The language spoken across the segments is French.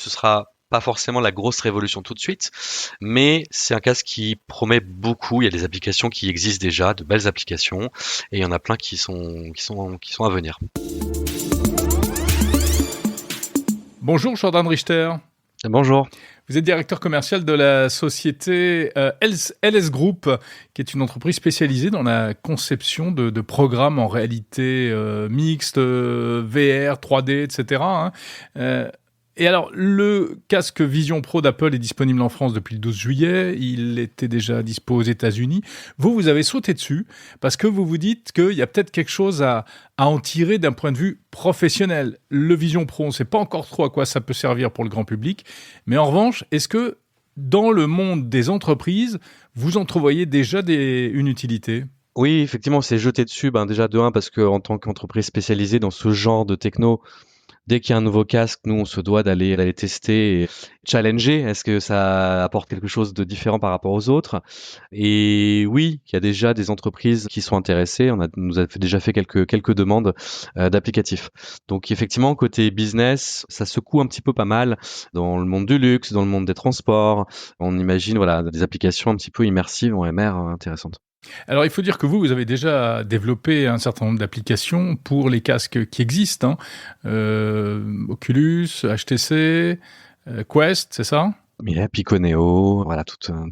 Ce sera pas forcément la grosse révolution tout de suite, mais c'est un casque qui promet beaucoup. Il y a des applications qui existent déjà, de belles applications, et il y en a plein qui sont à venir. Bonjour Jordan Richter. Bonjour. Vous êtes directeur commercial de la société LS Group, qui est une entreprise spécialisée dans la conception de programmes en réalité mixte, VR, 3D, etc. Et alors, le casque Vision Pro d'Apple est disponible en France depuis le 12 juillet. Il était déjà dispo aux États-Unis. Vous avez sauté dessus parce que vous vous dites qu'il y a peut-être quelque chose à en tirer d'un point de vue professionnel. Le Vision Pro, on ne sait pas encore trop à quoi ça peut servir pour le grand public. Mais en revanche, est-ce que dans le monde des entreprises, vous entrevoyez déjà une utilité ? Oui, effectivement, on s'est jeté dessus. Déjà de un, parce qu'en tant qu'entreprise spécialisée dans ce genre de techno, dès qu'il y a un nouveau casque, nous, on se doit d'aller tester et challenger. Est-ce que ça apporte quelque chose de différent par rapport aux autres? Et oui, il y a déjà des entreprises qui sont intéressées. Nous a déjà fait quelques demandes d'applicatifs. Donc effectivement, côté business, ça secoue un petit peu pas mal dans le monde du luxe, dans le monde des transports. On imagine des applications un petit peu immersives en MR intéressantes. Alors, il faut dire que vous avez déjà développé un certain nombre d'applications pour les casques qui existent. Oculus, HTC, Quest, c'est ça ? Mais Pico Neo,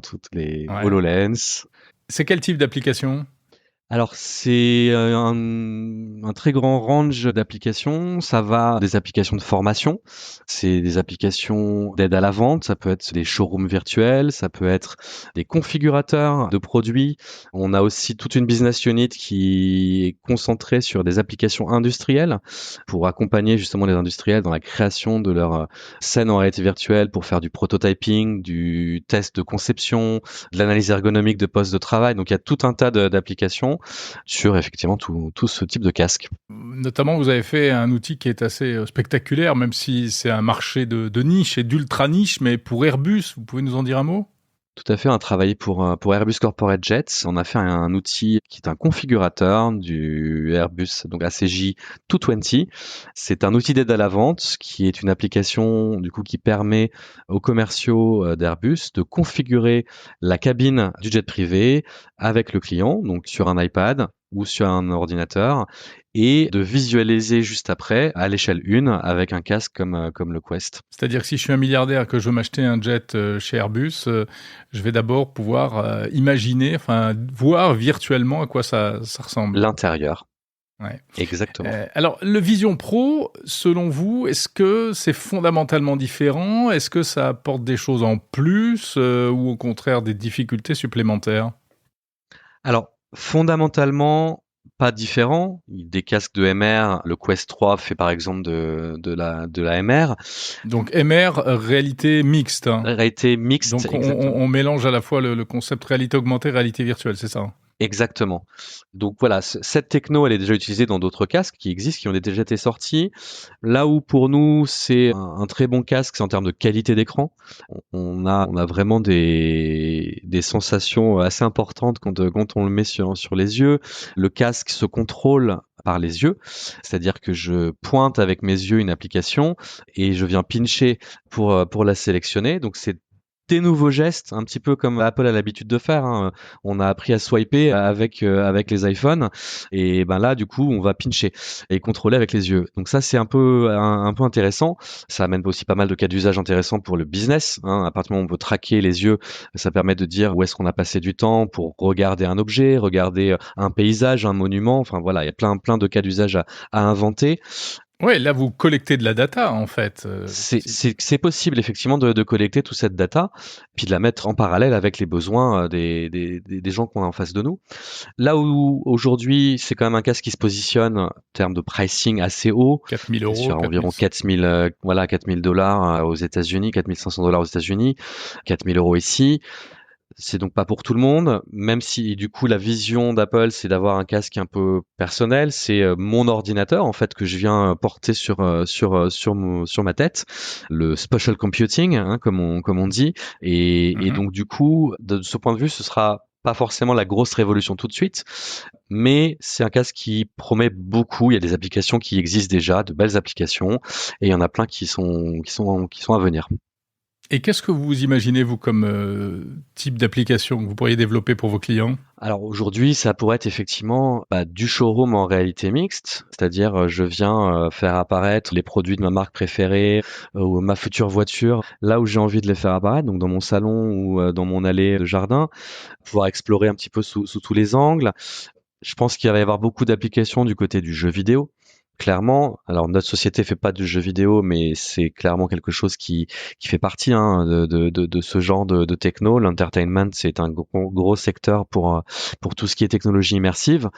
toutes les HoloLens. C'est quel type d'application ? Alors, c'est un très grand range d'applications. Ça va des applications de formation, c'est des applications d'aide à la vente, ça peut être des showrooms virtuels, ça peut être des configurateurs de produits. On a aussi toute une business unit qui est concentrée sur des applications industrielles pour accompagner justement les industriels dans la création de leur scène en réalité virtuelle pour faire du prototyping, du test de conception, de l'analyse ergonomique de postes de travail. Donc, il y a tout un tas d'applications sur effectivement tout ce type de casque. Notamment, vous avez fait un outil qui est assez spectaculaire, même si c'est un marché de niche et d'ultra niche, mais pour Airbus, vous pouvez nous en dire un mot ? Tout à fait, on a travaillé pour Airbus Corporate Jets. On a fait un outil qui est un configurateur du Airbus, donc ACJ 220. C'est un outil d'aide à la vente qui est une application du coup qui permet aux commerciaux d'Airbus de configurer la cabine du jet privé avec le client, donc sur un iPad ou sur un ordinateur, et de visualiser juste après à l'échelle 1 avec un casque comme le Quest. C'est-à-dire que si je suis un milliardaire et que je veux m'acheter un jet chez Airbus, je vais d'abord pouvoir imaginer, voir virtuellement à quoi ça ressemble. L'intérieur. Ouais. Exactement. Alors, le Vision Pro, selon vous, est-ce que c'est fondamentalement différent ? Est-ce que ça apporte des choses en plus ou au contraire des difficultés supplémentaires ? Alors, fondamentalement, pas différent. Des casques de MR, le Quest 3 fait par exemple de la MR. Donc MR, réalité mixte. Réalité mixte. Donc on mélange à la fois le concept réalité augmentée et réalité virtuelle, c'est ça ? Exactement. Donc voilà, cette techno, elle est déjà utilisée dans d'autres casques qui existent, qui ont déjà été sortis. Là où pour nous, c'est un très bon casque, c'est en termes de qualité d'écran. On a vraiment des sensations assez importantes quand on le met sur les yeux. Le casque se contrôle par les yeux, c'est-à-dire que je pointe avec mes yeux une application et je viens pincher pour la sélectionner. Donc c'est des nouveaux gestes, un petit peu comme Apple a l'habitude de faire. On a appris à swiper avec les iPhones, et là du coup on va pincher et contrôler avec les yeux. Donc ça c'est un peu intéressant. Ça amène aussi pas mal de cas d'usage intéressants pour le business. À partir du moment où on peut traquer les yeux, ça permet de dire où est-ce qu'on a passé du temps pour regarder un objet, regarder un paysage, un monument. Enfin voilà, il y a plein de cas d'usage à inventer. Oui, là, vous collectez de la data, en fait. C'est possible, effectivement, de collecter toute cette data, puis de la mettre en parallèle avec les besoins des gens qu'on a en face de nous. Là où, aujourd'hui, c'est quand même un casque qui se positionne en termes de pricing assez haut. 4 000 sur environ 4 000 $ aux États-Unis, 4 500 $ aux États-Unis, 4 000 € ici. C'est donc pas pour tout le monde, même si du coup la vision d'Apple c'est d'avoir un casque un peu personnel, c'est mon ordinateur en fait que je viens porter sur ma tête, le special computing comme on dit, et donc du coup de ce point de vue ce sera pas forcément la grosse révolution tout de suite, mais c'est un casque qui promet beaucoup. Il y a des applications qui existent déjà, de belles applications, et il y en a plein qui sont à venir. Et qu'est-ce que vous imaginez, vous, comme type d'application que vous pourriez développer pour vos clients? Alors aujourd'hui, ça pourrait être effectivement du showroom en réalité mixte, c'est-à-dire je viens faire apparaître les produits de ma marque préférée ou ma future voiture là où j'ai envie de les faire apparaître, donc dans mon salon ou dans mon allée de jardin, pouvoir explorer un petit peu sous tous les angles. Je pense qu'il va y avoir beaucoup d'applications du côté du jeu vidéo. Clairement, alors notre société fait pas du jeu vidéo, mais c'est clairement quelque chose qui fait partie de ce genre de techno. L'entertainment, c'est un gros secteur pour tout ce qui est technologie immersive.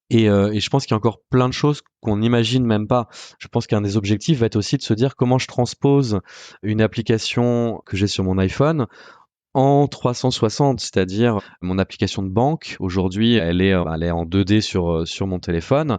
Et je pense qu'il y a encore plein de choses qu'on n'imagine même pas. Je pense qu'un des objectifs va être aussi de se dire comment je transpose une application que j'ai sur mon iPhone en 360, c'est-à-dire mon application de banque. Aujourd'hui, elle est en 2D sur mon téléphone.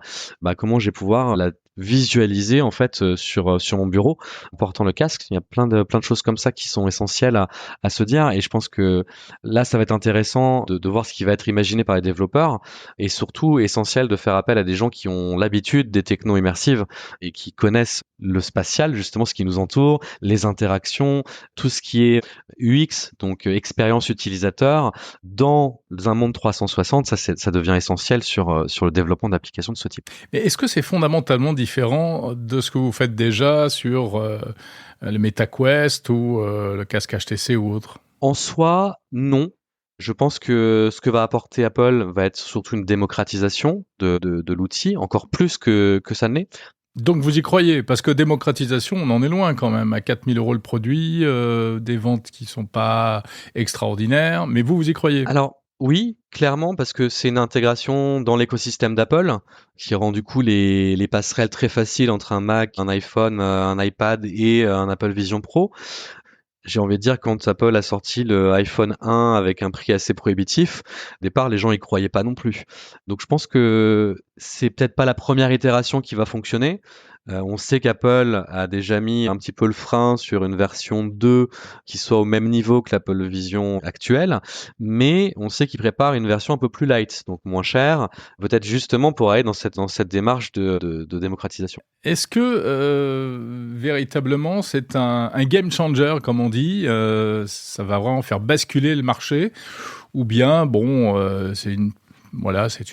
Comment je vais pouvoir la visualiser en fait sur mon bureau en portant le casque. Il y a plein de choses comme ça qui sont essentielles à se dire. Et je pense que là, ça va être intéressant de voir ce qui va être imaginé par les développeurs et surtout essentiel de faire appel à des gens qui ont l'habitude des techno immersives et qui connaissent le spatial, justement ce qui nous entoure, les interactions, tout ce qui est UX, donc expérience utilisateur, dans un monde 360, ça devient essentiel sur le développement d'applications de ce type. Mais est-ce que c'est fondamentalement différent de ce que vous faites déjà sur le MetaQuest ou le casque HTC ou autre? En soi, non. Je pense que ce que va apporter Apple va être surtout une démocratisation de l'outil, encore plus que ça ne l'est. Donc vous y croyez, parce que démocratisation, on en est loin quand même, à 4 000 € le produit, des ventes qui sont pas extraordinaires, mais vous y croyez? Alors oui, clairement, parce que c'est une intégration dans l'écosystème d'Apple qui rend du coup les passerelles très faciles entre un Mac, un iPhone, un iPad et un Apple Vision Pro. J'ai envie de dire, quand Apple a sorti le iPhone 1 avec un prix assez prohibitif, au départ, les gens y croyaient pas non plus. Donc, je pense que c'est peut-être pas la première itération qui va fonctionner. On sait qu'Apple a déjà mis un petit peu le frein sur une version 2 qui soit au même niveau que l'Apple Vision actuelle, mais on sait qu'ils préparent une version un peu plus light, donc moins chère, peut-être justement pour aller dans cette démarche de démocratisation. Est-ce que véritablement c'est un game changer, comme on dit, ça va vraiment faire basculer le marché, ou bien bon, c'est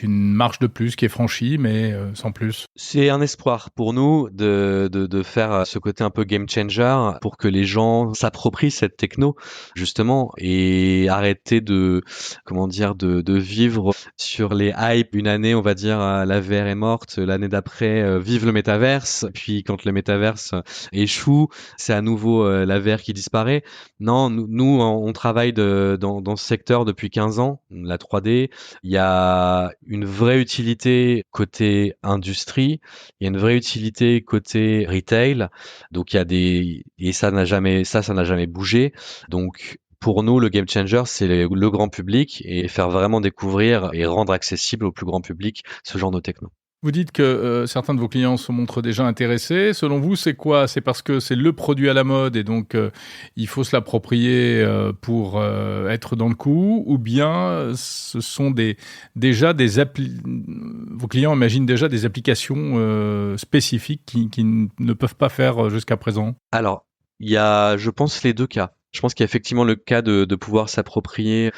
une marche de plus qui est franchie, mais sans plus? C'est un espoir pour nous de faire ce côté un peu game changer pour que les gens s'approprient cette techno justement et arrêter comment dire, de vivre sur les hypes. Une année, on va dire, la VR est morte, l'année d'après, vive le métaverse. Puis quand le métaverse échoue, c'est à nouveau la VR qui disparaît. Non, nous on travaille dans ce secteur depuis 15 ans, la 3D. Il y a une vraie utilité côté industrie, il y a une vraie utilité côté retail. Donc il y a et ça n'a jamais bougé. Donc pour nous, le game changer, c'est le grand public et faire vraiment découvrir et rendre accessible au plus grand public ce genre de techno. Vous dites que certains de vos clients se montrent déjà intéressés. Selon vous, c'est quoi? C'est parce que c'est le produit à la mode et donc il faut se l'approprier pour être dans le coup, ou bien ce sont déjà vos clients imaginent déjà des applications spécifiques qui ne peuvent pas faire jusqu'à présent? Alors, il y a, je pense, les deux cas. Je pense qu'il y a effectivement le cas de pouvoir s'approprier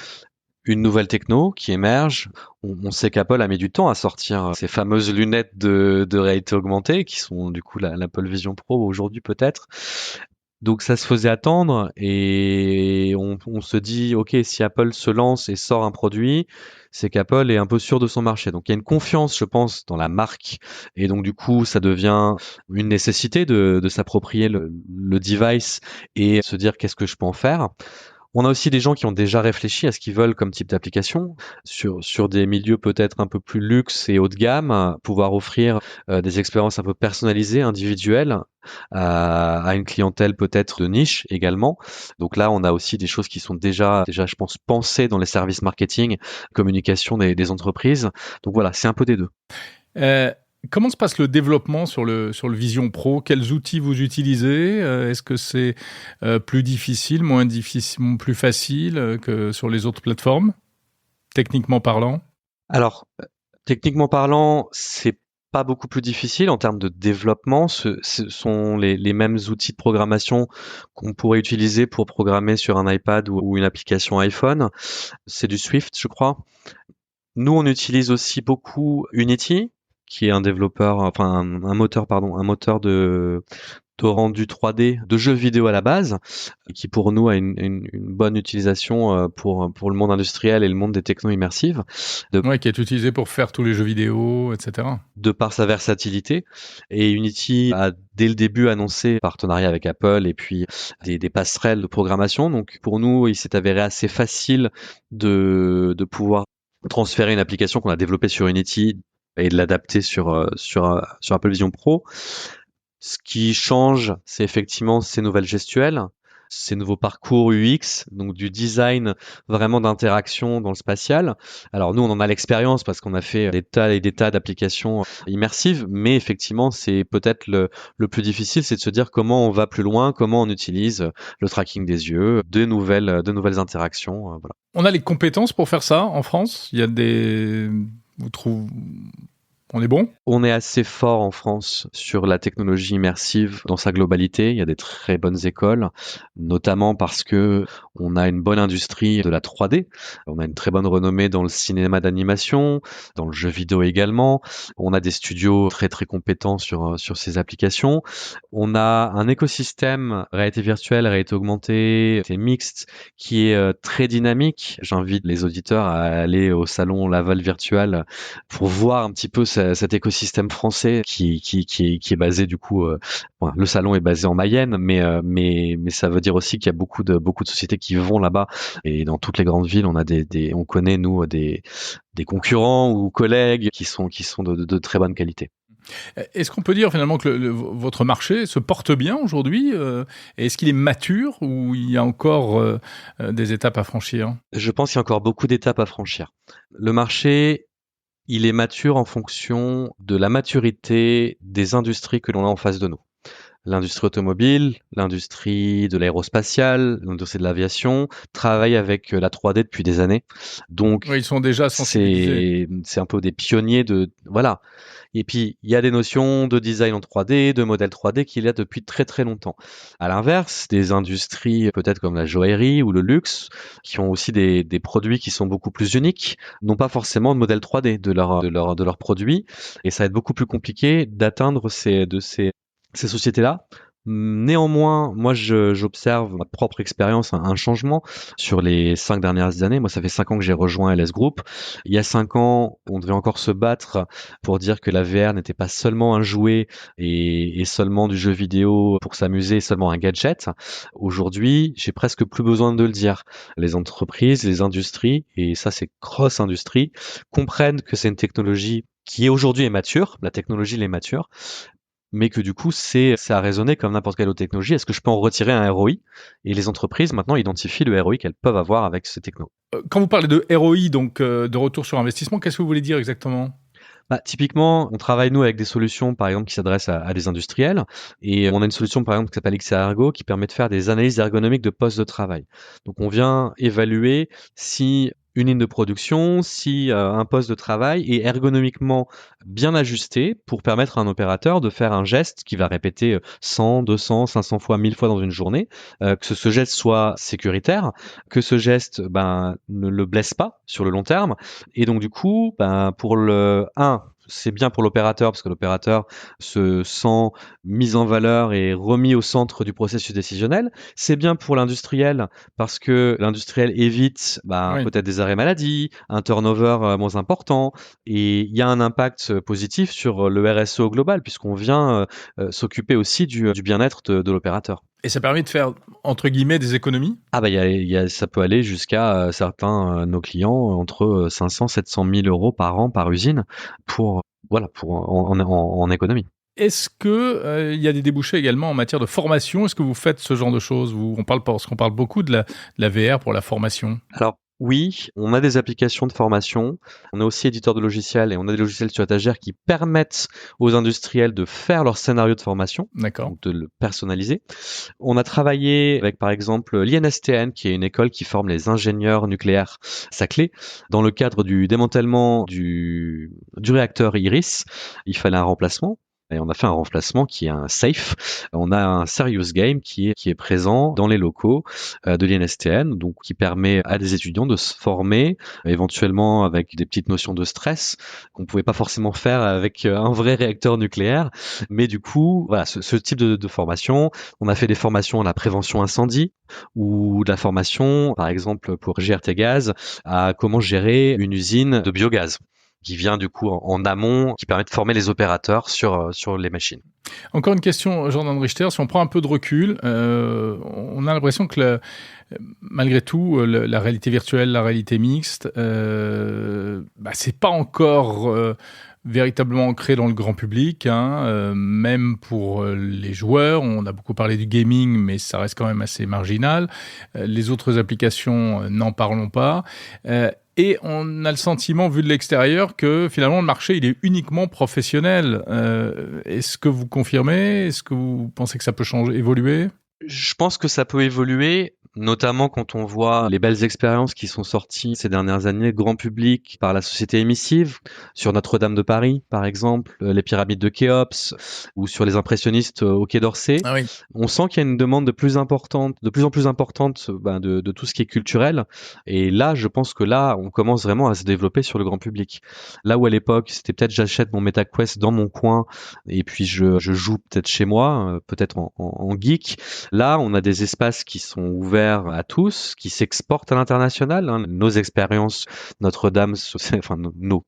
une nouvelle techno qui émerge. On sait qu'Apple a mis du temps à sortir ces fameuses lunettes de réalité augmentée, qui sont du coup l'Apple Vision Pro aujourd'hui peut-être. Donc ça se faisait attendre et on se dit, ok, si Apple se lance et sort un produit, c'est qu'Apple est un peu sûr de son marché. Donc il y a une confiance, je pense, dans la marque et donc du coup ça devient une nécessité de s'approprier le device et se dire qu'est-ce que je peux en faire. On a aussi des gens qui ont déjà réfléchi à ce qu'ils veulent comme type d'application sur des milieux peut-être un peu plus luxe et haut de gamme, pouvoir offrir des expériences un peu personnalisées, individuelles à une clientèle peut-être de niche également. Donc là, on a aussi des choses qui sont déjà, je pense, pensées dans les services marketing, communication des entreprises. Donc voilà, c'est un peu des deux. Euh, Comment se passe le développement sur le Vision Pro? Quels outils vous utilisez? Est-ce que c'est plus difficile, moins difficile, plus facile que sur les autres plateformes? techniquement parlant? Alors, techniquement parlant, c'est pas beaucoup plus difficile en termes de développement. Ce sont les mêmes outils de programmation qu'on pourrait utiliser pour programmer sur un iPad ou une application iPhone. C'est du Swift, je crois. Nous, on utilise aussi beaucoup Unity, qui est un développeur, enfin un moteur de rendu 3D de jeux vidéo à la base, qui pour nous a une bonne utilisation pour le monde industriel et le monde des techno immersives, Ouais, qui est utilisé pour faire tous les jeux vidéo, etc. de par sa versatilité. Et Unity a dès le début annoncé partenariat avec Apple et puis des passerelles de programmation. Donc pour nous, il s'est avéré assez facile de pouvoir transférer une application qu'on a développée sur Unity et de l'adapter sur Apple Vision Pro. Ce qui change, c'est effectivement ces nouvelles gestuelles, ces nouveaux parcours UX, donc du design vraiment d'interaction dans le spatial. Alors nous, on en a l'expérience parce qu'on a fait des tas et des tas d'applications immersives, mais effectivement, c'est peut-être le plus difficile, c'est de se dire comment on va plus loin, comment on utilise le tracking des yeux, de nouvelles interactions. Voilà. On a les compétences pour faire ça en France? Il y a des... Vous trouvez... On est bon? On est assez fort en France sur la technologie immersive dans sa globalité. Il y a des très bonnes écoles, notamment parce que on a une bonne industrie de la 3D. On a une très bonne renommée dans le cinéma d'animation, dans le jeu vidéo également. On a des studios très très compétents sur ces applications. On a un écosystème réalité virtuelle, réalité augmentée, c'est mixte, qui est très dynamique. J'invite les auditeurs à aller au salon Laval Virtual pour voir un petit peu cet écosystème français qui est basé du coup. Le salon est basé en Mayenne, mais ça veut dire aussi qu'il y a beaucoup de sociétés qui vont là-bas. Et dans toutes les grandes villes, on a on connaît nous des concurrents ou collègues qui sont de très bonne qualité. Est-ce qu'on peut dire finalement que votre marché se porte bien aujourd'hui? Est-ce qu'il est mature ou il y a encore des étapes à franchir? Je pense qu'il y a encore beaucoup d'étapes à franchir. Le marché, il est mature en fonction de la maturité des industries que l'on a en face de nous. L'industrie automobile, l'industrie de l'aérospatiale, l'industrie de l'aviation travaillent avec la 3D depuis des années. Donc, Oui, ils sont déjà sensibilisés. c'est un peu des pionniers voilà. Et puis, il y a des notions de design en 3D, de modèle 3D qu'il y a depuis très très longtemps. À l'inverse, des industries peut-être comme la joaillerie ou le luxe, qui ont aussi des produits qui sont beaucoup plus uniques, n'ont pas forcément de modèle 3D de leurs produits. Et ça va être beaucoup plus compliqué d'atteindre ces sociétés-là. Néanmoins, moi, j'observe ma propre expérience, un changement sur les 5 dernières années. Moi, ça fait 5 ans que j'ai rejoint LS Group. Il y a 5 ans, on devait encore se battre pour dire que la VR n'était pas seulement un jouet et seulement du jeu vidéo pour s'amuser, seulement un gadget. Aujourd'hui, j'ai presque plus besoin de le dire. Les entreprises, les industries, et ça, c'est cross-industrie, comprennent que c'est une technologie qui aujourd'hui est mature. La technologie, elle est mature, mais que du coup, c'est à raisonner comme n'importe quelle autre technologie. Est-ce que je peux en retirer un ROI? Et les entreprises, maintenant, identifient le ROI qu'elles peuvent avoir avec ces technos. Quand vous parlez de ROI, donc de retour sur investissement, qu'est-ce que vous voulez dire exactement? Typiquement, on travaille, nous, avec des solutions, par exemple, qui s'adressent à des industriels. Et on a une solution, par exemple, qui s'appelle XAergo, qui permet de faire des analyses ergonomiques de postes de travail. Donc, on vient évaluer si une ligne de production, si un poste de travail est ergonomiquement bien ajusté pour permettre à un opérateur de faire un geste qui va répéter 100, 200, 500 fois, 1000 fois dans une journée, que ce geste soit sécuritaire, que ce geste ne le blesse pas sur le long terme. Et donc du coup, pour c'est bien pour l'opérateur parce que l'opérateur se sent mis en valeur et remis au centre du processus décisionnel. C'est bien pour l'industriel parce que l'industriel évite Oui. peut-être des arrêts maladie, un turnover moins important, et il y a un impact positif sur le RSE au global puisqu'on vient s'occuper aussi du bien-être de l'opérateur. Et ça permet de faire, entre guillemets, des économies? Ça peut aller jusqu'à certains nos clients entre 500 700 000 euros par an par usine pour en économie. Est-ce que il y a des débouchés également en matière de formation? Est-ce que vous faites ce genre de choses? Parce qu'on parle beaucoup de la VR pour la formation. Alors Oui, on a des applications de formation, on est aussi éditeur de logiciels et on a des logiciels sur étagère qui permettent aux industriels de faire leur scénario de formation, D'accord. donc de le personnaliser. On a travaillé avec par exemple l'INSTN, qui est une école qui forme les ingénieurs nucléaires Saclay. Dans le cadre du démantèlement du réacteur Iris, il fallait un remplacement. Et on a fait un remplacement qui est un safe. On a un serious game qui est présent dans les locaux de l'INSTN, donc qui permet à des étudiants de se former, éventuellement avec des petites notions de stress qu'on pouvait pas forcément faire avec un vrai réacteur nucléaire. Mais du coup, voilà, ce type de formation. On a fait des formations à la prévention incendie ou de la formation, par exemple pour GRT Gaz, à comment gérer une usine de biogaz, qui vient du coup en amont, qui permet de former les opérateurs sur les machines. Encore une question, Jordan Richter. Si on prend un peu de recul, on a l'impression que malgré tout, la réalité virtuelle, la réalité mixte, c'est pas encore véritablement ancré dans le grand public, même pour les joueurs. On a beaucoup parlé du gaming, mais ça reste quand même assez marginal. Les autres applications, n'en parlons pas. Et on a le sentiment, vu de l'extérieur, que finalement le marché il est uniquement professionnel. Est-ce que vous confirmez ? Est-ce que vous pensez que ça peut changer, évoluer ? Je pense que ça peut évoluer, notamment quand on voit les belles expériences qui sont sorties ces dernières années, grand public, par la société émissive, sur Notre-Dame de Paris, par exemple, les pyramides de Khéops, ou sur les impressionnistes au Quai d'Orsay. Ah oui. On sent qu'il y a une demande de plus en plus importante de tout ce qui est culturel. Et là, je pense que là, on commence vraiment à se développer sur le grand public. Là où à l'époque, c'était peut-être j'achète mon MetaQuest dans mon coin, et puis je joue peut-être chez moi, peut-être en geek. Là, on a des espaces qui sont ouverts à tous, qui s'exportent à l'international. Nos expériences, Notre-Dame, nos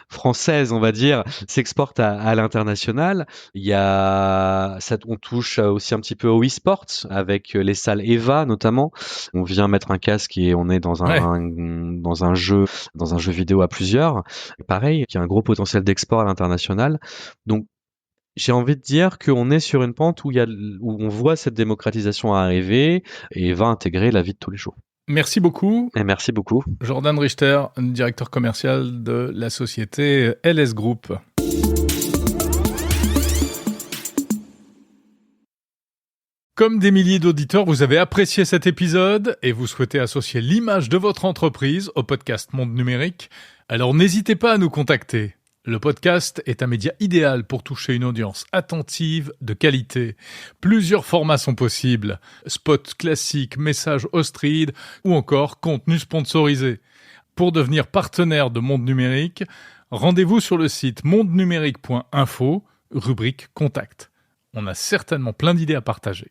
françaises, on va dire, s'exportent à l'international. On touche aussi un petit peu au e-sport avec les salles EVA notamment. On vient mettre un casque et on est dans un jeu vidéo à plusieurs. Et pareil, il y a un gros potentiel d'export à l'international. Donc j'ai envie de dire qu'on est sur une pente où on voit cette démocratisation arriver et va intégrer la vie de tous les jours. Merci beaucoup. Et merci beaucoup. Jordan Richter, directeur commercial de la société LS Group. Comme des milliers d'auditeurs, vous avez apprécié cet épisode et vous souhaitez associer l'image de votre entreprise au podcast Monde Numérique, alors n'hésitez pas à nous contacter. Le podcast est un média idéal pour toucher une audience attentive, de qualité. Plusieurs formats sont possibles. Spot classique, message host-read ou encore contenu sponsorisé. Pour devenir partenaire de Monde Numérique, rendez-vous sur le site mondenumérique.info, rubrique Contact. On a certainement plein d'idées à partager.